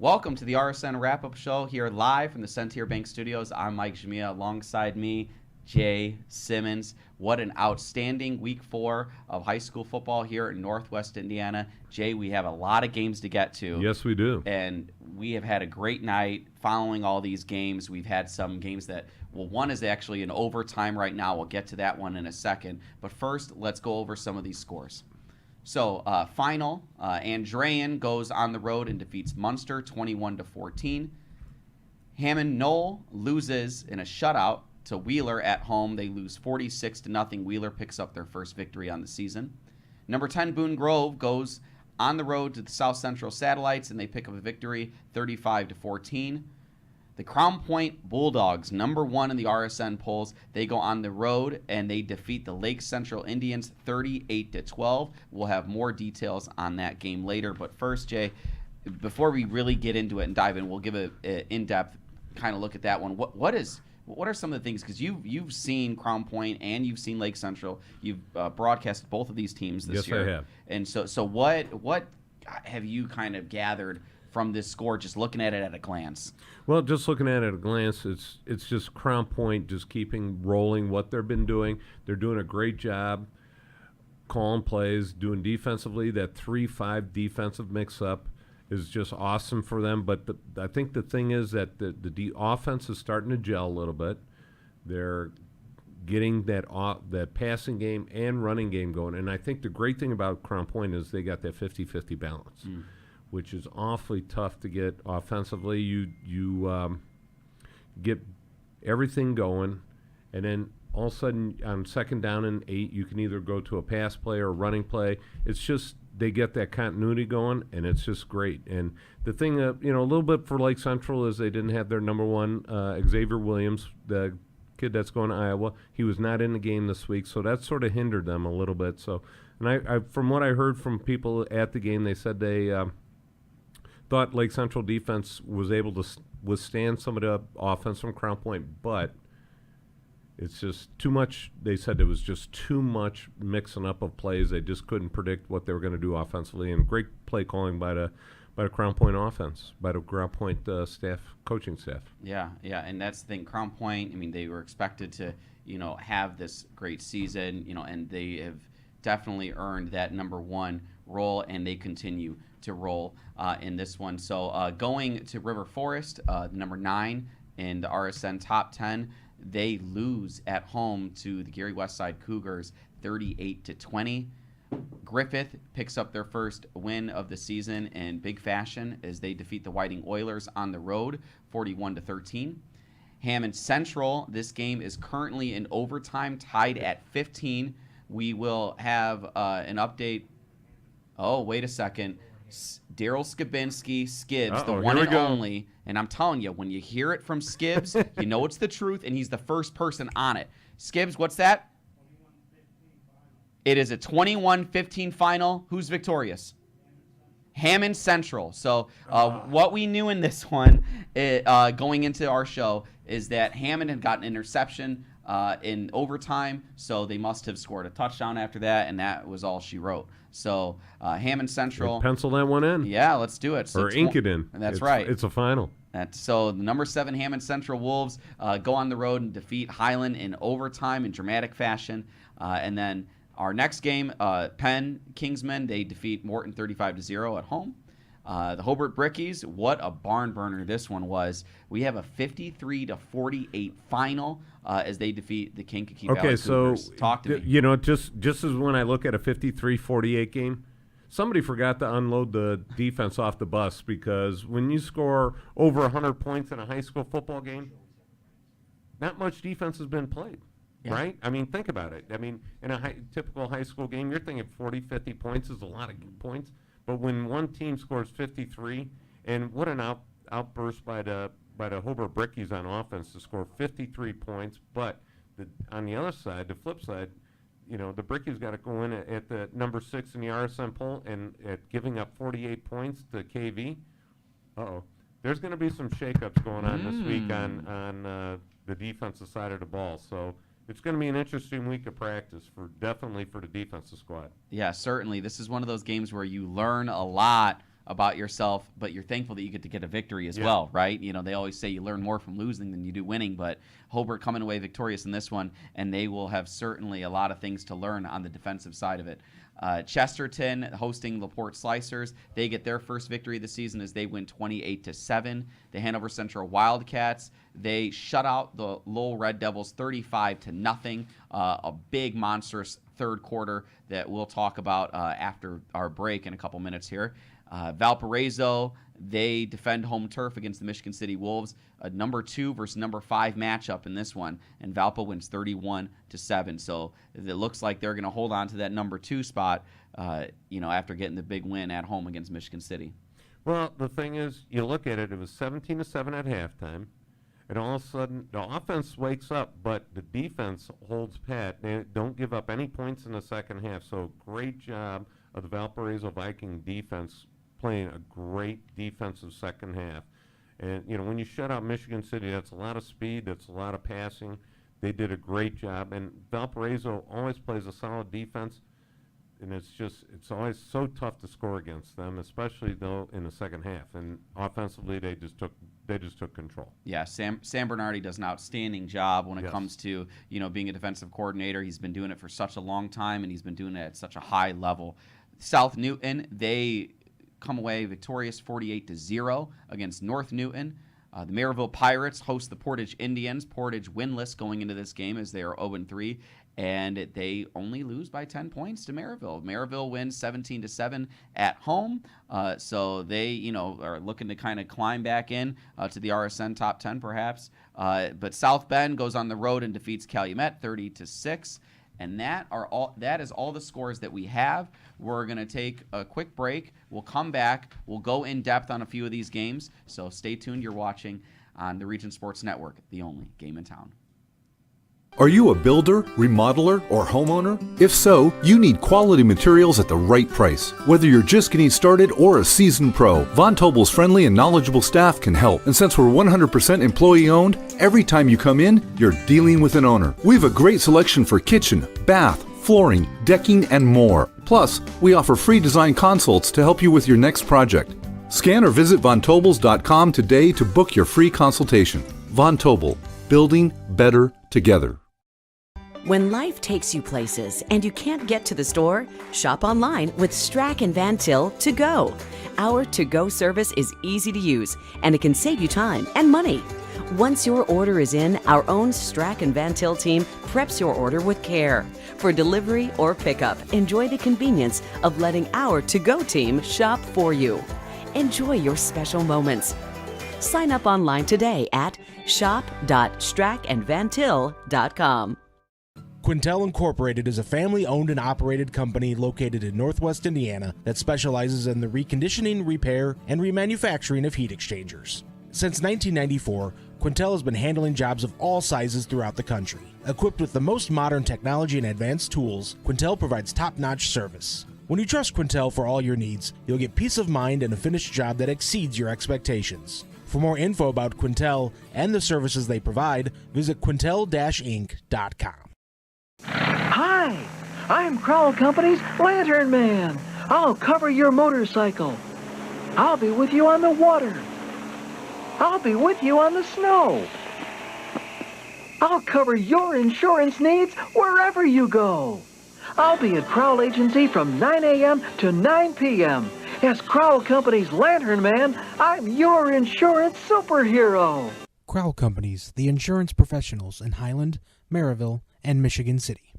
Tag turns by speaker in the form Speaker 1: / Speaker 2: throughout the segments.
Speaker 1: Welcome to the RSN Wrapup Show here live from the Centier Bank Studios. I'm Mike Jamia. Alongside me, Jay Simmons. What an outstanding week 4 of high school football here in Northwest Indiana. Jay, we have a lot of games to get to.
Speaker 2: Yes, we do.
Speaker 1: And we have had a great night following all these games. We've had some games that, well, one is actually in overtime right now. We'll get to that one in a second. But first, let's go over some of these scores. So, final, Andrean goes on the road and defeats Munster 21-14. Hammond Knoll loses in a shutout to Wheeler at home. They lose 46-0. Wheeler picks up their first victory on the season. Number 10, Boone Grove goes on the road to the South Central Satellites, and they pick up a victory 35-14. The Crown Point Bulldogs, number 1 in the RSN polls, they go on the road and they defeat the Lake Central Indians 38-12. We'll have more details on that game later. But first, Jay, before we really get into it and dive in, we'll give an in-depth kind of look at that one. What are some of the things, because you've seen Crown Point and you've seen Lake Central. You've broadcasted both of these teams this year.
Speaker 2: Yes, I have.
Speaker 1: And so what have you kind of gathered from this score, just looking at it at a glance?
Speaker 2: Well, just looking at it at a glance, it's just Crown Point just keeping rolling what they've been doing. They're doing a great job calling plays, doing defensively. That 3-5 defensive mix-up is just awesome for them. But I think the thing is that the offense is starting to gel a little bit. They're getting that passing game and running game going. And I think the great thing about Crown Point is they got that 50-50 balance. Which is awfully tough to get offensively. You get everything going, and then all of a sudden on second down and 8, you can either go to a pass play or a running play. It's just they get that continuity going, and it's just great. And the thing, a little bit for Lake Central is they didn't have their number 1, Xavier Williams, the kid that's going to Iowa. He was not in the game this week, so that sort of hindered them a little bit. So, and I from what I heard from people at the game, they said they thought Lake Central defense was able to withstand some of the offense from Crown Point, but it's just too much. They said it was just too much mixing up of plays. They just couldn't predict what they were going to do offensively, and great play calling by the Crown Point offense, by the Crown Point coaching staff.
Speaker 1: Yeah, and that's the thing. Crown Point, I mean, they were expected to, have this great season, and they have definitely earned that number 1 role, and they continue to roll in this one. So going to River Forest, number 9 in the RSN top 10, they lose at home to the Gary Westside Cougars 38-20. Griffith picks up their first win of the season in big fashion as they defeat the Whiting Oilers on the road 41-13. Hammond Central, this game is currently in overtime, tied at 15. We will have an update. Oh, wait a second. Daryl Skibinski, Skibbs, the one and only. And I'm telling you, when you hear it from Skibbs, you know it's the truth, and he's the first person on it. Skibbs, what's that? 21-15 final. It is a 21-15 final. Who's victorious? Hammond Central. So what we knew in this one, going into our show, is that Hammond had gotten an interception in overtime, so they must have scored a touchdown after that, and that was all she wrote. So Hammond Central.
Speaker 2: Pencil that one in.
Speaker 1: Yeah, let's do it. So
Speaker 2: or ink it in.
Speaker 1: That's right.
Speaker 2: It's a final.
Speaker 1: So the number 7 Hammond Central Wolves go on the road and defeat Highland in overtime in dramatic fashion. And then our next game, Penn Kingsmen, they defeat Morton 35-0 at home. The Hobart Brickies, what a barn burner this one was. We have a 53-48 final as they defeat the Kankakee Valley Cougars.
Speaker 2: So
Speaker 1: talk to me.
Speaker 2: Just as when I look at a 53-48 game, somebody forgot to unload the defense off the bus, because when you score over 100 points in a high school football game, not much defense has been played. Yeah. Right? I mean, think about it. I mean, in a typical high school game, you're thinking 40, 50 points is a lot of points. But when one team scores 53, and what an outburst by the Hobart Brickies on offense to score 53 points. But on the other side, the flip side, the Brickies got to go in at the number 6 in the RSN poll and at giving up 48 points to KV. There's going to be some shakeups going on this week on the defensive side of the ball. So it's going to be an interesting week of practice definitely for the defensive squad.
Speaker 1: Yeah, certainly. This is one of those games where you learn a lot about yourself, but you're thankful that you get to get a victory as well, right? You know, they always say you learn more from losing than you do winning, but Hobart coming away victorious in this one, and they will have certainly a lot of things to learn on the defensive side of it. Chesterton hosting LaPorte Slicers. They get their first victory of the season as they win 28-7. The Hanover Central Wildcats, they shut out the Lowell Red Devils 35-0. A big monstrous third quarter that we'll talk about after our break in a couple minutes here. Valparaiso, they defend home turf against the Michigan City Wolves. A number 2 versus number 5 matchup in this one, and Valpo wins 31-7. So it looks like they're going to hold on to that number 2 spot, after getting the big win at home against Michigan City.
Speaker 2: Well, the thing is, you look at it, it was 17-7 at halftime, and all of a sudden the offense wakes up, but the defense holds pat. They don't give up any points in the second half. So great job of the Valparaiso Viking defense playing a great defensive second half. And, when you shut out Michigan City, that's a lot of speed, that's a lot of passing. They did a great job. And Valparaiso always plays a solid defense, and it's always so tough to score against them, especially, though, in the second half. And offensively, they just took control.
Speaker 1: Yeah, Sam Bernardi does an outstanding job when it comes to, being a defensive coordinator. He's been doing it for such a long time, and he's been doing it at such a high level. South Newton, they come away victorious 48-0 against North Newton. The Maryville Pirates host the Portage Indians. Portage winless going into this game as they are 0-3, and they only lose by 10 points to Maryville. Maryville wins 17-7 at home, so they are looking to kind of climb back in to the RSN top 10 perhaps. But South Bend goes on the road and defeats Calumet 30-6. And that is all the scores that we have. We're going to take a quick break. We'll come back. We'll go in depth on a few of these games. So stay tuned. You're watching on the Region Sports Network, the only game in town.
Speaker 3: Are you a builder, remodeler, or homeowner? If so, you need quality materials at the right price. Whether you're just getting started or a seasoned pro, Von Tobel's friendly and knowledgeable staff can help. And since we're 100% employee owned, every time you come in, you're dealing with an owner. We have a great selection for kitchen, bath, flooring, decking, and more. Plus, we offer free design consults to help you with your next project. Scan or visit vontobels.com today to book your free consultation. Von Tobel, building better together.
Speaker 4: When life takes you places and you can't get to the store, shop online with Strack and Van Til To Go. Our to-go service is easy to use and it can save you time and money. Once your order is in, our own Strack and Van Til team preps your order with care. For delivery or pickup, enjoy the convenience of letting our to-go team shop for you. Enjoy your special moments. Sign up online today at shop.strackandvantil.com.
Speaker 5: Quintel Incorporated is a family-owned and operated company located in Northwest Indiana that specializes in the reconditioning, repair, and remanufacturing of heat exchangers. Since 1994, Quintel has been handling jobs of all sizes throughout the country. Equipped with the most modern technology and advanced tools, Quintel provides top-notch service. When you trust Quintel for all your needs, you'll get peace of mind and a finished job that exceeds your expectations. For more info about Quintel and the services they provide, visit quintel-inc.com.
Speaker 6: Hi, I'm Crowell Company's Lantern Man. I'll cover your motorcycle. I'll be with you on the water. I'll be with you on the snow. I'll cover your insurance needs wherever you go. I'll be at Crowell Agency from 9 a.m. to 9 p.m. As Crowell Company's Lantern Man, I'm your insurance superhero.
Speaker 7: Crowell Companies, the insurance professionals in Highland, Maryville, and Michigan City.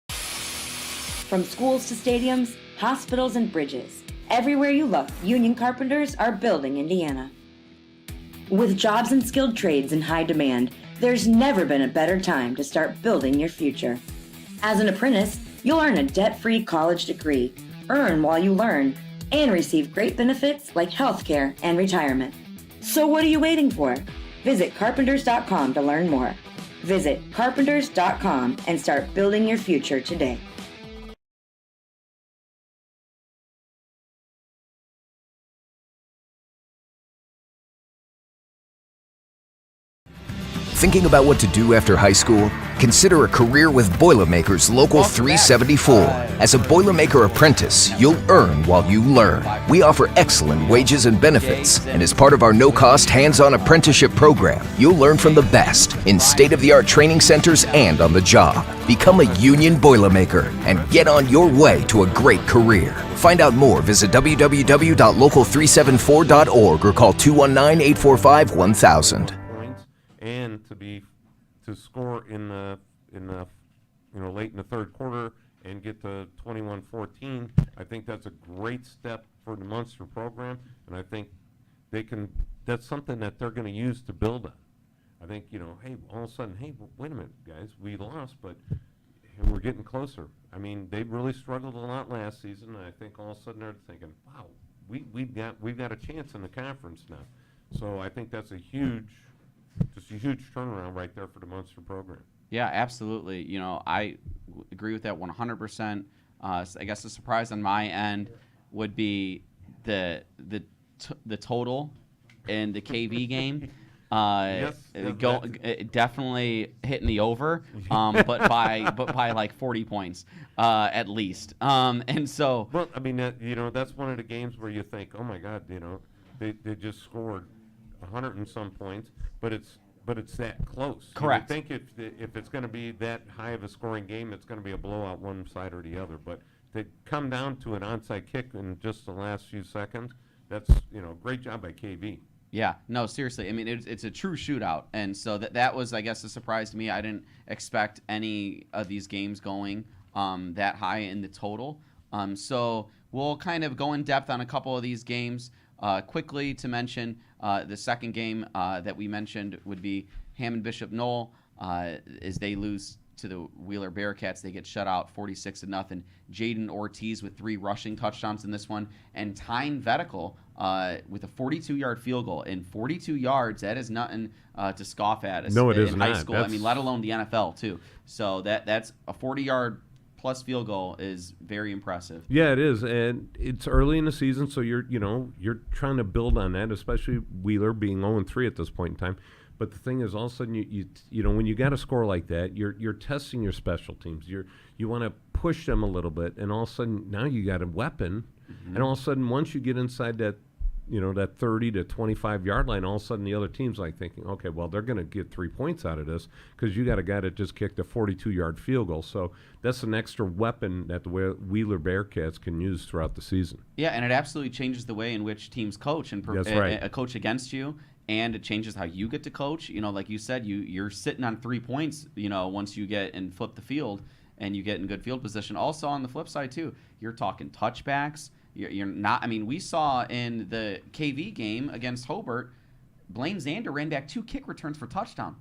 Speaker 8: From schools to stadiums, hospitals, and bridges, everywhere you look, union carpenters are building Indiana. With jobs and skilled trades in high demand, there's never been a better time to start building your future. As an apprentice, you'll earn a debt-free college degree, earn while you learn, and receive great benefits like healthcare and retirement. So what are you waiting for? Visit carpenters.com to learn more. Visit carpenters.com and start building your future today.
Speaker 9: Thinking about what to do after high school? Consider a career with Boilermakers Local 374. As a Boilermaker apprentice, you'll earn while you learn. We offer excellent wages and benefits, and as part of our no-cost hands-on apprenticeship program, you'll learn from the best in state-of-the-art training centers and on the job. Become a union Boilermaker and get on your way to a great career. Find out more, visit www.local374.org or call 219-845-1000.
Speaker 2: And to score in the late in the third quarter and get to 21-14, I think that's a great step for the Munster program, and I think that's something that they're going to use to build on. I think, hey, all of a sudden, hey, wait a minute, guys, we lost, but we're getting closer. I mean, they really struggled a lot last season, and I think all of a sudden they're thinking, wow, we've got a chance in the conference now. So I think that's a huge turnaround right there for the Munster program.
Speaker 1: Yeah, absolutely. I agree with that 100%. I guess the surprise on my end would be the total in the KV game. Definitely hitting the over, but by like 40 points at least. And so,
Speaker 2: well, I mean, that's one of the games where you think, oh my God, they just scored 100 and some points, but it's that close.
Speaker 1: Correct.
Speaker 2: You think if it's going to be that high of a scoring game, it's going to be a blowout one side or the other. But to come down to an onside kick in just the last few seconds, that's great job by KV.
Speaker 1: Yeah, no, seriously. I mean, it's a true shootout, and so that was, I guess, a surprise to me. I didn't expect any of these games going that high in the total. So we'll kind of go in depth on a couple of these games. Quickly to mention, the second game that we mentioned would be Hammond Bishop Knoll. As they lose to the Wheeler Bearcats, they get shut out 46-0. Jaden Ortiz with 3 rushing touchdowns in this one, and Tyne Vetical with a 42-yard field goal. And 42 yards, that is nothing to scoff at.
Speaker 2: No, it is
Speaker 1: in
Speaker 2: not.
Speaker 1: high school. I mean, let alone the NFL too. So that's a 40-yard plus field goal is very impressive.
Speaker 2: Yeah, it is, and it's early in the season, so you're trying to build on that, especially Wheeler being 0-3 at this point in time. But the thing is, all of a sudden, you when you got a score like that, you're testing your special teams. You want to push them a little bit, and all of a sudden now you got a weapon, and all of a sudden once you get inside that that 30 to 25 yard line, all of a sudden the other team's like thinking, okay, well, they're going to get 3 points out of this because you got a guy that just kicked a 42-yard field goal. So that's an extra weapon that the Wheeler Bearcats can use throughout the season.
Speaker 1: Yeah, and it absolutely changes the way in which teams coach and
Speaker 2: That's right.
Speaker 1: coach against you. And it changes how you get to coach. Like you said, you're sitting on 3 points, once you get and flip the field and you get in good field position. Also on the flip side too, you're talking touchbacks. You're not. I mean, we saw in the KV game against Hobart, Blaine Zander ran back 2 kick returns for touchdown.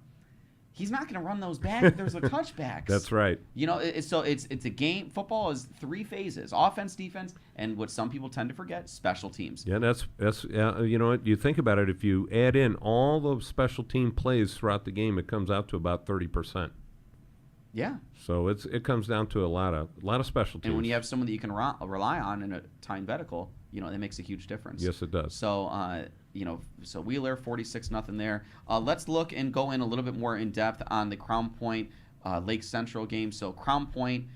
Speaker 1: He's not going to run those back if there's a touchbacks.
Speaker 2: That's right.
Speaker 1: It's a game. Football is 3 phases: offense, defense, and what some people tend to forget, special teams.
Speaker 2: Yeah, that's you think about it. If you add in all the special team plays throughout the game, it comes out to about 30%.
Speaker 1: Yeah.
Speaker 2: So it comes down to a lot of special teams.
Speaker 1: And when you have someone that you can rely on in a Tyne Vetical, that makes a huge difference.
Speaker 2: Yes, it does.
Speaker 1: So so Wheeler 46-0 there. Let's look and go in a little bit more in depth on the Crown Point Lake Central game. So Crown Point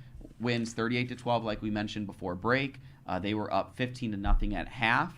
Speaker 1: wins 38-12, like we mentioned before break. They were up 15-0 at half,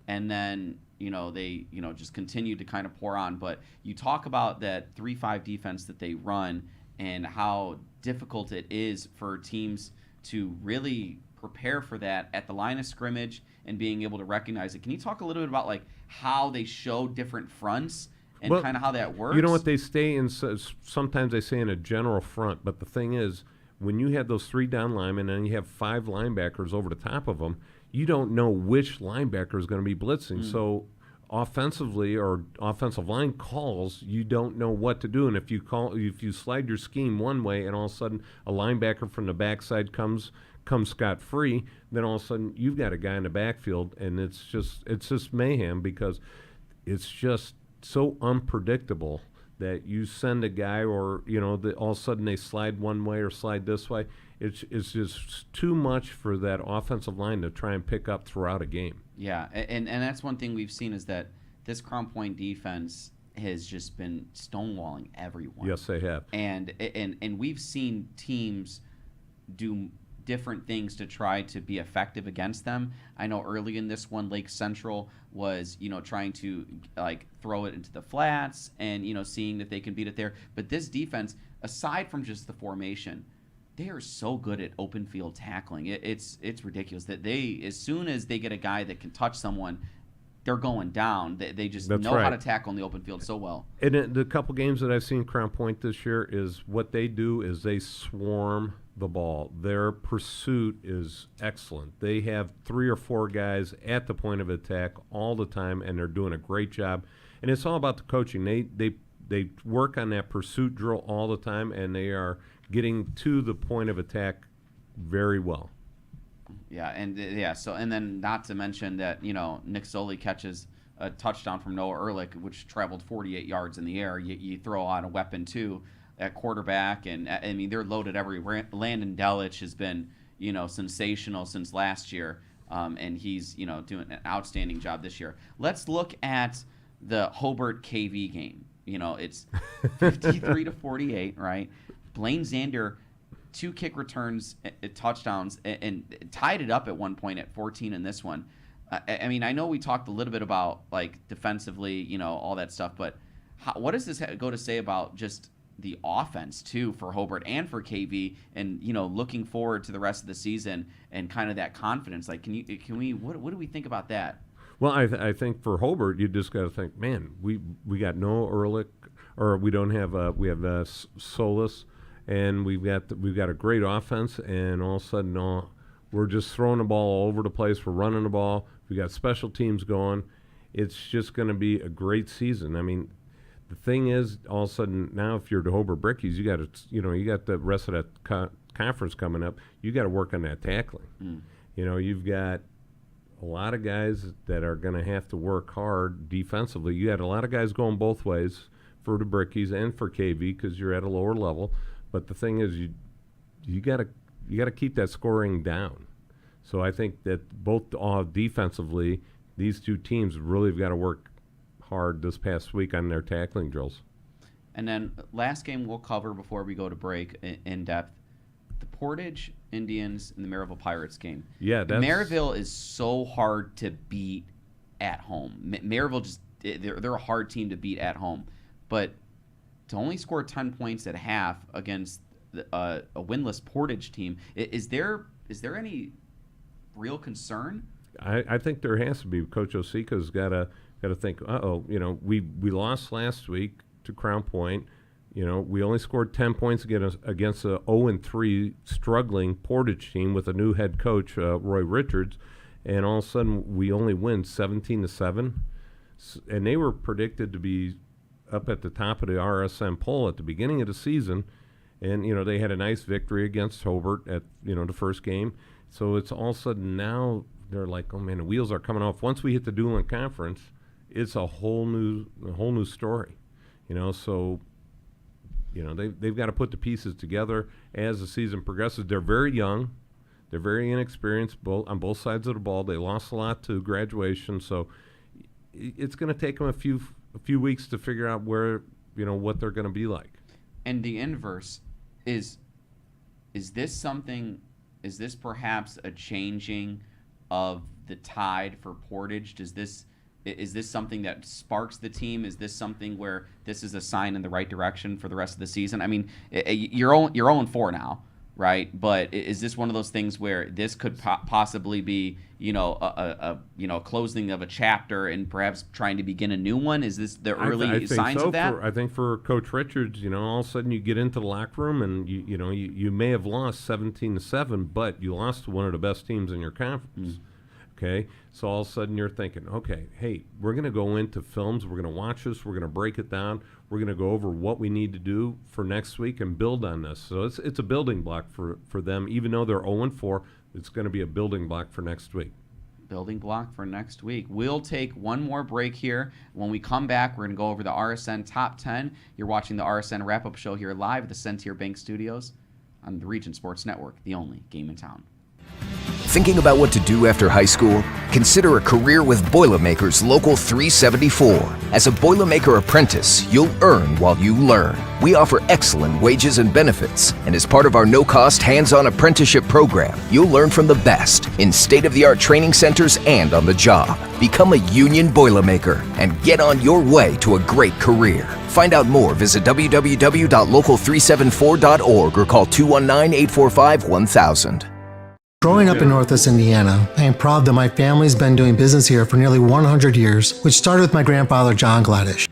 Speaker 1: and then they just continued to kind of pour on. But you talk about that 3-5 defense that they run and how difficult it is for teams to really prepare for that at the line of scrimmage and being able to recognize it. Can you talk a little bit about like how they show different fronts and kind of how that works?
Speaker 2: You know what, they stay in, sometimes they say in a general front, but the thing is, when you have those 3 down linemen and you have 5 linebackers over the top of them, you don't know which linebacker is going to be blitzing. So offensively or offensive line calls, you don't know what to do. And if you slide your scheme one way and all of a sudden a linebacker from the backside comes scot-free, then all of a sudden you've got a guy in the backfield, and it's just mayhem because it's just so unpredictable that you send a guy or all of a sudden they slide one way or slide this way. It's just too much for that offensive line to try and pick up throughout a game.
Speaker 1: Yeah, and that's one thing we've seen is that this Crown Point defense has just been stonewalling everyone.
Speaker 2: Yes, they have.
Speaker 1: And we've seen teams do different things to try to be effective against them. I know early in this one, Lake Central was, trying to like throw it into the flats and, seeing that they can beat it there. But this defense, aside from just the formation, they are so good at open field tackling. It's ridiculous that as soon as they get a guy that can touch someone, they're going down. They just
Speaker 2: That's
Speaker 1: know
Speaker 2: right.
Speaker 1: how to tackle in the open field so well.
Speaker 2: And the couple games that I've seen Crown Point this year is what they do is they swarm the ball. Their pursuit is excellent. They have 3 or 4 guys at the point of attack all the time, and they're doing a great job. And it's all about the coaching. They work on that pursuit drill all the time, and they are getting to the point of attack very well.
Speaker 1: Yeah, and then not to mention that, Nick Zoli catches a touchdown from Noah Ehrlich, which traveled 48 yards in the air. You throw on a weapon, too, at quarterback, and, I mean, they're loaded everywhere. Landon Delich has been, sensational since last year, and he's, doing an outstanding job this year. Let's look at the Hobart KV game. It's 53-48, right? Blaine Zander, 2 kick returns, touchdowns, and tied it up at one point at 14 in this one. I mean, I know we talked a little bit about, like, defensively, all that stuff, but what does this go to say about just the offense, too, for Hobart and for KV, and, looking forward to the rest of the season and kind of that confidence? Like, what do we think about that?
Speaker 2: Well, I think for Hobart, you just got to think, man, we got Noah Ehrlich, or we don't have we have Solis, and we've got a great offense, and all of a sudden we're just throwing the ball all over the place. We're running the ball. We got special teams going. It's just going to be a great season. I mean, the thing is, all of a sudden now, if you're the Hobart Brickies, you got the rest of that conference coming up. You got to work on that tackling. You've got a lot of guys that are going to have to work hard defensively. You had a lot of guys going both ways for the Brickies and for KV because you're at a lower level. But the thing is, you got to keep that scoring down. So I think that both defensively, these two teams really have got to work hard this past week on their tackling drills.
Speaker 1: And then last game we'll cover before we go to break in depth, the Portage Indians and the Maryville Pirates game.
Speaker 2: Yeah,
Speaker 1: Maryville is so hard to beat at home. Maryville they're a hard team to beat at home, but to only score 10 points at half against a winless Portage team, is there any real concern?
Speaker 2: I think there has to be. Coach Osika's got to think. We lost last week to Crown Point. We only scored 10 points against a 0-3 struggling Portage team with a new head coach, Roy Richards, and all of a sudden we only win 17-7, and they were predicted to be up at the top of the RSN poll at the beginning of the season, and they had a nice victory against Hobart at the first game. So it's all of a sudden now they're like, oh man, the wheels are coming off. Once we hit the Dueling Conference, it's a whole new story. So they've got to put the pieces together as the season progresses. They're very young, they're very inexperienced on both sides of the ball. They lost a lot to graduation, so it's going to take them a few weeks to figure out where what they're going to be like.
Speaker 1: And the inverse is this perhaps a changing of the tide for Portage? Is this something that sparks the team? Is this something where this is a sign in the right direction for the rest of the season? I mean, you're 0-4 now, right? But is this one of those things where this could possibly be, a closing of a chapter and perhaps trying to begin a new one? Is this the early signs of that?
Speaker 2: I think for Coach Richards, all of a sudden you get into the locker room and you may have lost 17-7, but you lost to one of the best teams in your conference. Okay, so all of a sudden you're thinking, okay, hey, we're going to go into films, we're going to watch this, we're going to break it down, we're going to go over what we need to do for next week and build on this. So it's a building block for them. Even though they're 0-4, it's going to be a building block for next week.
Speaker 1: Building block for next week. We'll take one more break here. When we come back, we're going to go over the RSN Top 10. You're watching the RSN Wrap-Up Show here live at the Centier Bank Studios on the Region Sports Network, the only game in town.
Speaker 9: Thinking about what to do after high school? Consider a career with Boilermakers Local 374. As a Boilermaker apprentice, you'll earn while you learn. We offer excellent wages and benefits, and as part of our no-cost hands-on apprenticeship program, you'll learn from the best in state-of-the-art training centers and on the job. Become a union Boilermaker and get on your way to a great career. Find out more, visit www.local374.org or call 219-845-1000.
Speaker 10: Growing up in Northwest Indiana, I am proud that my family's been doing business here for nearly 100 years, which started with my grandfather, John Gladish.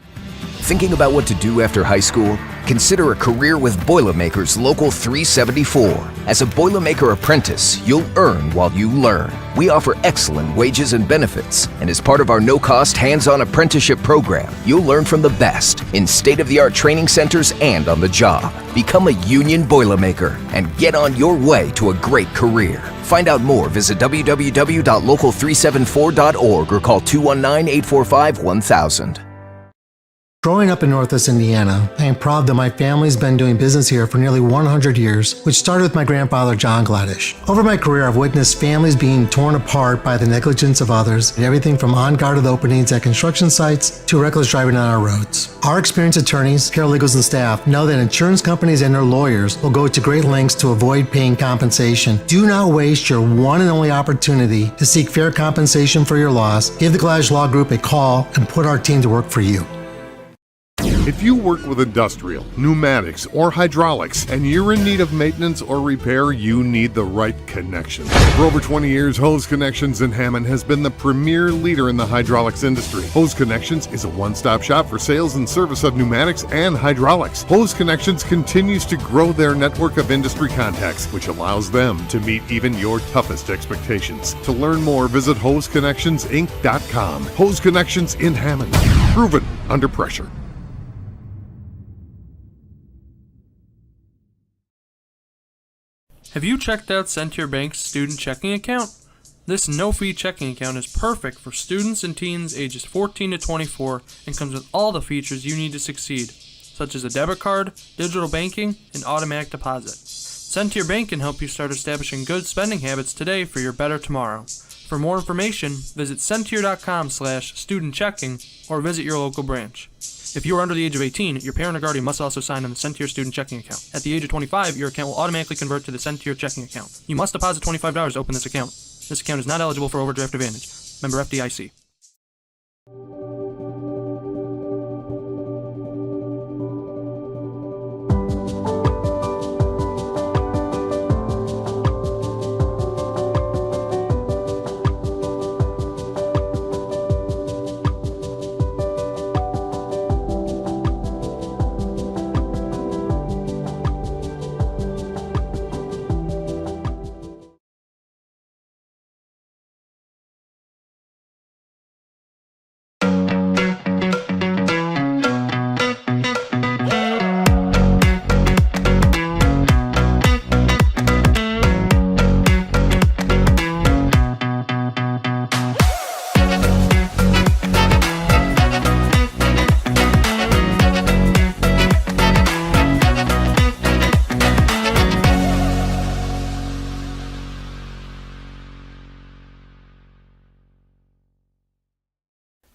Speaker 9: Thinking about what to do after high school? Consider a career with Boilermakers Local 374. As a Boilermaker apprentice, you'll earn while you learn. We offer excellent wages and benefits, and as part of our no-cost hands-on apprenticeship program, you'll learn from the best in state-of-the-art training centers and on the job. Become a union Boilermaker and get on your way to a great career. Find out more, visit www.local374.org or call 219-845-1000.
Speaker 10: Growing up in Northwest Indiana, I am proud that my family's been doing business here for nearly 100 years, which started with my grandfather, John Gladish. Over my career, I've witnessed families being torn apart by the negligence of others, everything from unguarded openings at construction sites to reckless driving on our roads. Our experienced attorneys, paralegals, and staff know that insurance companies and their lawyers will go to great lengths to avoid paying compensation. Do not waste your one and only opportunity to seek fair compensation for your loss. Give the Gladish Law Group a call and put our team to work for you.
Speaker 11: If you work with industrial, pneumatics, or hydraulics, and you're in need of maintenance or repair, you need the right connection. For over 20 years, Hose Connections in Hammond has been the premier leader in the hydraulics industry. Hose Connections is a one-stop shop for sales and service of pneumatics and hydraulics. Hose Connections continues to grow their network of industry contacts, which allows them to meet even your toughest expectations. To learn more, visit HoseConnectionsInc.com. Hose Connections in Hammond. Proven under pressure.
Speaker 12: Have you checked out Centier Bank's student checking account? This no-fee checking account is perfect for students and teens ages 14 to 24 and comes with all the features you need to succeed, such as a debit card, digital banking, and automatic deposit. Centier Bank can help you start establishing good spending habits today for your better tomorrow. For more information, visit Centier.com/student-checking or visit your local branch. If you are under the age of 18, your parent or guardian must also sign on the Centier student checking account. At the age of 25, your account will automatically convert to the Centier checking account. You must deposit $25 to open this account. This account is not eligible for overdraft advantage. Member FDIC.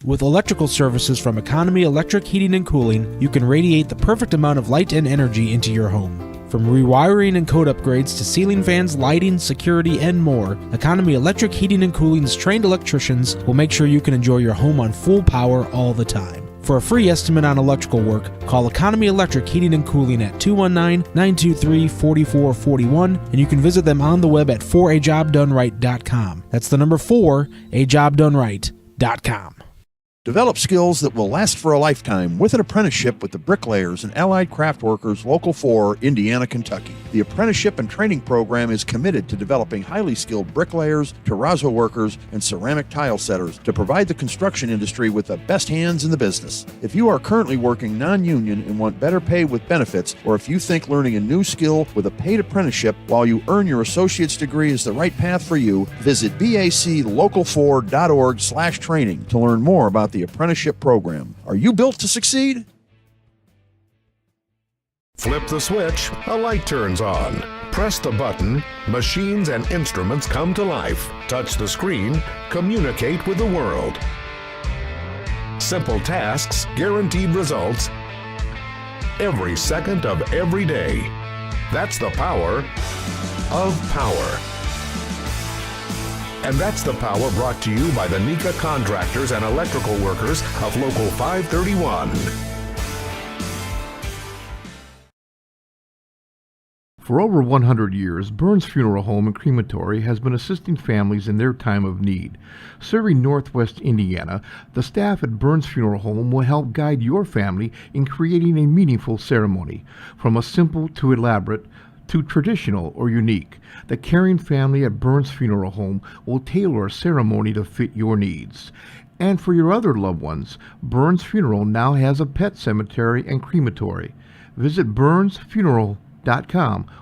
Speaker 5: With electrical services from Economy Electric Heating and Cooling, you can radiate the perfect amount of light and energy into your home. From rewiring and code upgrades to ceiling fans, lighting, security, and more, Economy Electric Heating and Cooling's trained electricians will make sure you can enjoy your home on full power all the time. For a free estimate on electrical work, call Economy Electric Heating and Cooling at 219-923-4441, and you can visit them on the web at 4ajobdoneright.com. That's the number 4ajobdoneright.com.
Speaker 13: Develop skills that will last for a lifetime with an apprenticeship with the Bricklayers and Allied Craft Workers Local 4, Indiana, Kentucky. The apprenticeship and training program is committed to developing highly skilled bricklayers, terrazzo workers, and ceramic tile setters to provide the construction industry with the best hands in the business. If you are currently working non-union and want better pay with benefits, or if you think learning a new skill with a paid apprenticeship while you earn your associate's degree is the right path for you, visit baclocal4.org/training to learn more about the apprenticeship program. Are you built to succeed?
Speaker 14: Flip the switch, a light turns on. Press the button, machines and instruments come to life. Touch the screen, communicate with the world. Simple tasks, guaranteed results, every second of every day. That's the power of power. And that's the power brought to you by the Nika contractors and electrical workers of Local 531.
Speaker 15: For over 100 years, Burns Funeral Home and Crematory has been assisting families in their time of need. Serving Northwest Indiana, the staff at Burns Funeral Home will help guide your family in creating a meaningful ceremony. From a simple to elaborate to traditional or unique, the caring family at Burns Funeral Home will tailor a ceremony to fit your needs. And for your other loved ones, Burns Funeral now has a pet cemetery and crematory. Visit burnsfuneral.com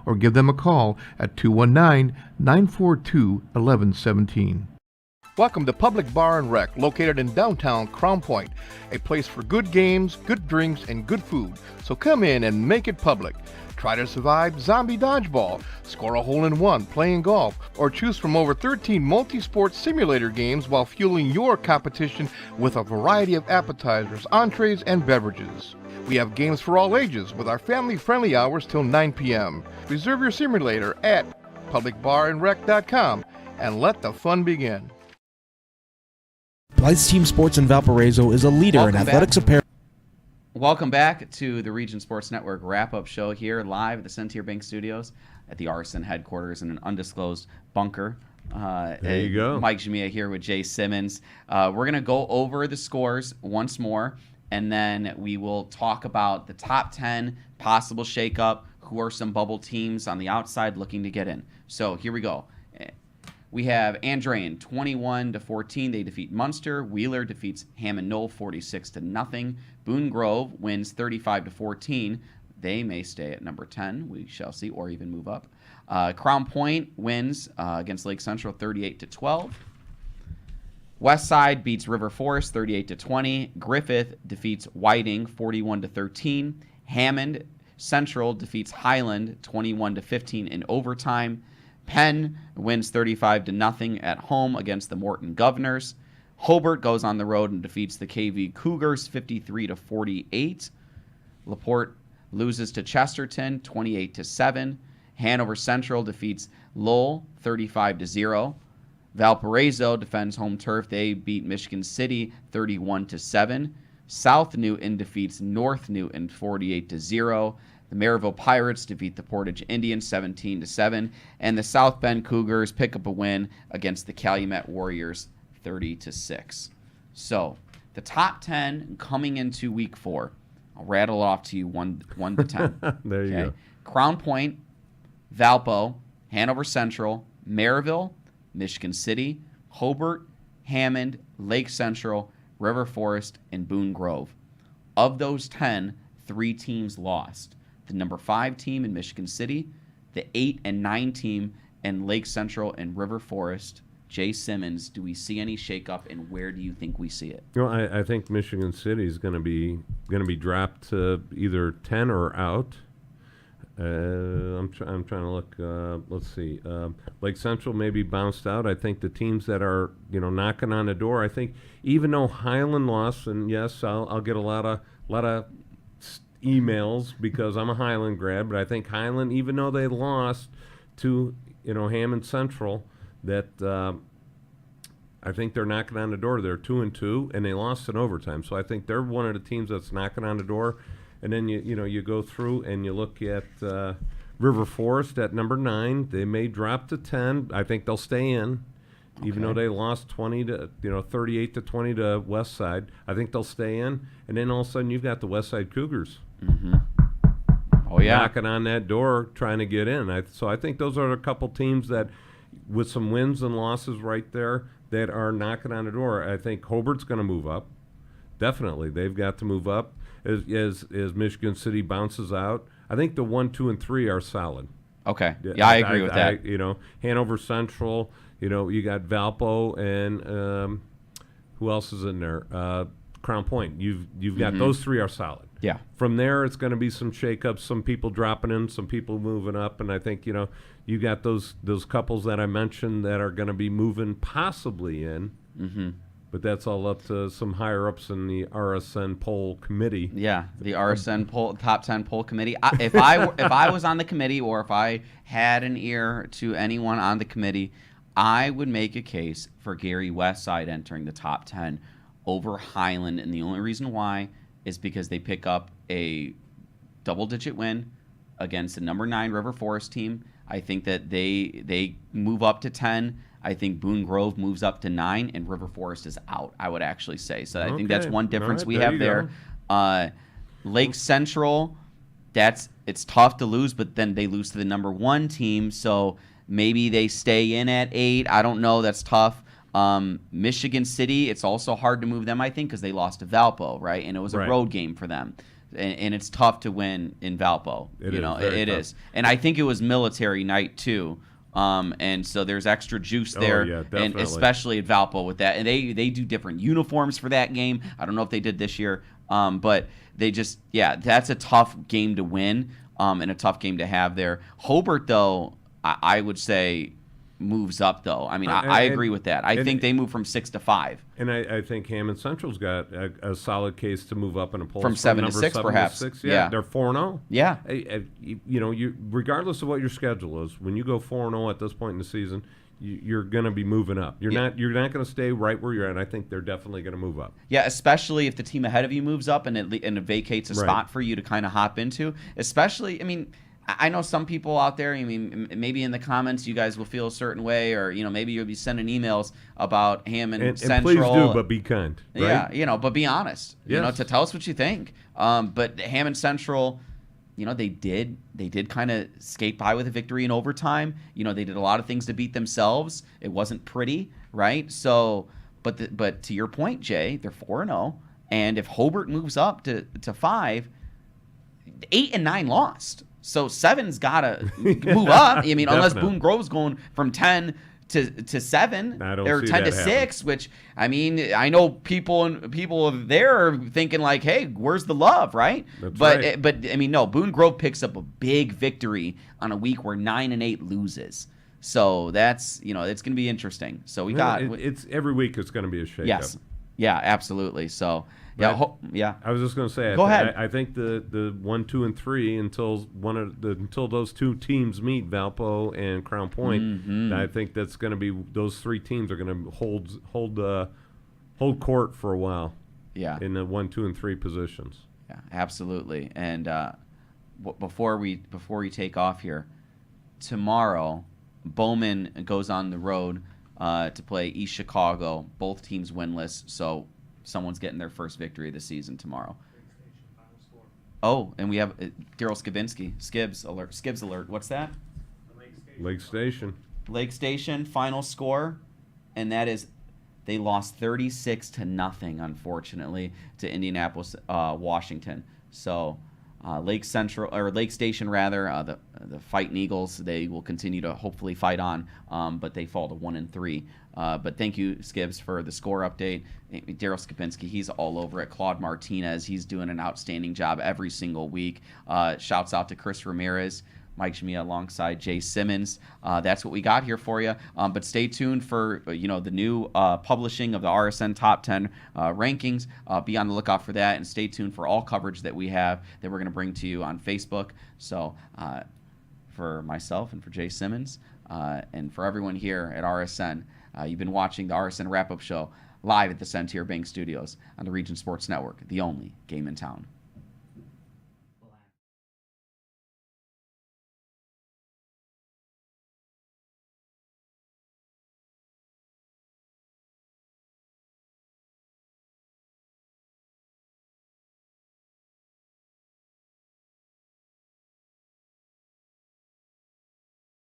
Speaker 15: or give them a call at 219-942-1117.
Speaker 16: Welcome to Public Bar and Rec, located in downtown Crown Point, a place for good games, good drinks, and good food. So come in and make it public. Try to survive zombie dodgeball, score a hole-in-one playing golf, or choose from over 13 multi-sport simulator games while fueling your competition with a variety of appetizers, entrees, and beverages. We have games for all ages with our family-friendly hours till 9 p.m. Reserve your simulator at publicbarandrec.com and let the fun begin.
Speaker 5: Blythe's Team Sports in Valparaiso is a leader in athletics apparel.
Speaker 1: Welcome back to the Region Sports Network wrap-up show here live at the Centier Bank Studios at the RSN headquarters in an undisclosed bunker.
Speaker 2: There you go.
Speaker 1: Mike Jamia here with Jay Simmons. We're going to go over the scores once more, and then we will talk about the top 10 possible shakeup, who are some bubble teams on the outside looking to get in. So here we go. We have Andrean 21-14. They defeat Munster. Wheeler defeats Hammond Knoll 46-0. Boone Grove wins 35-14. They may stay at number 10. We shall see, or even move up. Crown Point wins against Lake Central 38-12. Westside beats River Forest 38-20. Griffith defeats Whiting 41-13. Hammond Central defeats Highland 21-15 in overtime. Penn wins 35-0 at home against the Morton Governors. Hobart goes on the road and defeats the KV Cougars 53-48. LaPorte loses to Chesterton 28-7. Hanover Central defeats Lowell 35-0. Valparaiso defends home turf. They beat Michigan City 31-7. South Newton defeats North Newton 48-0. The Maryville Pirates defeat the Portage Indians 17-7, and the South Bend Cougars pick up a win against the Calumet Warriors 30-6. So, the top 10 coming into week 4. I'll rattle off to you 1 to 10.
Speaker 2: There you go.
Speaker 1: Crown Point, Valpo, Hanover Central, Maryville, Michigan City, Hobart, Hammond, Lake Central, River Forest, and Boone Grove. Of those 10, 3 teams lost. The number 5 team in Michigan City, the 8 and 9 team in Lake Central and River Forest. Jay Simmons, do we see any shakeup, and where do you think we see it?
Speaker 2: You know, I think Michigan City is going to be dropped to either 10 or out. I'm trying to look. Let's see. Lake Central maybe bounced out. I think the teams that are knocking on the door. I think even though Highland lost, and yes, I'll get a lot of emails because I'm a Highland grad, but I think Highland, even though they lost to Hammond Central, that I think they're knocking on the door. They're 2-2, and they lost in overtime. So I think they're one of the teams that's knocking on the door. And then you go through and you look at River Forest at number 9. They may drop to 10. I think they'll stay in, even though they lost 38-20 to Westside. I think they'll stay in. And then all of a sudden you've got the Westside Cougars.
Speaker 1: Mm-hmm. Oh yeah,
Speaker 2: knocking on that door trying to get in. So I think those are a couple teams that, with some wins and losses right there, that are knocking on the door. I think Hobart's going to move up. Definitely, they've got to move up. As Michigan City bounces out, I think the 1, 2, and 3 are solid.
Speaker 1: Okay. Yeah, I agree with that.
Speaker 2: Hanover Central. You got Valpo and who else is in there? Crown Point. You've got those three are solid.
Speaker 1: Yeah.
Speaker 2: From there, it's going to be some shakeups, some people dropping in, some people moving up, and I think you got those couples that I mentioned that are going to be moving possibly in.
Speaker 1: Mm-hmm.
Speaker 2: But that's all up to some higher ups in the RSN poll committee.
Speaker 1: Yeah, the RSN poll, top 10 poll committee. If I was on the committee, or if I had an ear to anyone on the committee, I would make a case for Gary Westside entering the top 10 over Highland, and the only reason why is because they pick up a double-digit win against the number 9 River Forest team. I think that they move up to 10. I think Boone Grove moves up to 9, and River Forest is out, I would actually say. So I think that's one difference we have there. Lake Central, it's tough to lose, but then they lose to the number 1 team, so maybe they stay in at 8. I don't know. That's tough. Michigan City, it's also hard to move them, I think, because they lost to Valpo, right? And it was a road game for them. And it's tough to win in Valpo. It is. And I think it was military night, too. And so there's extra juice there, and especially at Valpo with that. And they do different uniforms for that game. I don't know if they did this year, but they just, that's a tough game to win, and a tough game to have there. Hobart, though, I would say moves up, though. I mean, I agree with that. I think they move from 6 to 5.
Speaker 2: And I think Hammond Central's got a solid case to move up in a poll
Speaker 1: from 7 to 6, perhaps.
Speaker 2: 6. Yeah, they're 4-0.
Speaker 1: Yeah,
Speaker 2: you regardless of what your schedule is, when you go 4-0 at this point in the season, you're going to be moving up. You're not going to stay right where you're at. I think they're definitely going to move up.
Speaker 1: Yeah, especially if the team ahead of you moves up and it vacates a spot for you to kind of hop into. Especially, I mean, I know some people out there, I mean, maybe in the comments you guys will feel a certain way, or, maybe you'll be sending emails about Hammond Central.
Speaker 2: And please do, but be kind. Right?
Speaker 1: Yeah, but be honest.
Speaker 2: Yes.
Speaker 1: To tell us what you think. But Hammond Central, they did kind of skate by with a victory in overtime. They did a lot of things to beat themselves. It wasn't pretty, right? So, but to your point, Jay, they're 4-0, and if Hobart moves up to 5, 8 and 9 lost. So 7's got to move up. I mean, unless Boone Grove's going from 10 to 7 or 10 to 6, which, I mean, I know people there are thinking like, hey, where's the love, right? But I mean, no, Boone Grove picks up a big victory on a week where 9 and 8 loses. So that's, it's going to be interesting. So we got
Speaker 2: it's every week it's going to be a shakeup.
Speaker 1: Yes. Yeah, absolutely. So
Speaker 2: I was just going to say.
Speaker 1: Go ahead.
Speaker 2: I think the 1, 2, and 3 until those two teams meet, Valpo and Crown Point.
Speaker 1: Mm-hmm.
Speaker 2: I think that's going to be those 3 teams are going to hold court for a while.
Speaker 1: Yeah.
Speaker 2: In the 1, 2, and 3 positions.
Speaker 1: Yeah, absolutely. And before we take off here, tomorrow Bowman goes on the road to play East Chicago. Both teams winless, so someone's getting their first victory of the season tomorrow. Oh, and we have Daryl Skibinski. Skibs alert. What's that?
Speaker 2: Lake Station.
Speaker 1: Lake Station final score, and that is they lost 36-0, unfortunately, to Indianapolis, Washington. So Lake Station rather, the Fighting Eagles, they will continue to hopefully fight on, but they fall to 1-3. But thank you, Skibbs, for the score update. Daryl Skipinski, he's all over it. Claude Martinez, he's doing an outstanding job every single week. Shouts out to Chris Ramirez, Mike Shmia alongside Jay Simmons. That's what we got here for you. But stay tuned for the new publishing of the RSN Top 10 rankings. Be on the lookout for that, and stay tuned for all coverage that we have that we're going to bring to you on Facebook. So for myself and for Jay Simmons and for everyone here at RSN, you've been watching the RSN Wrap-Up Show live at the Centier Bank Studios on the Region Sports Network, the only game in town.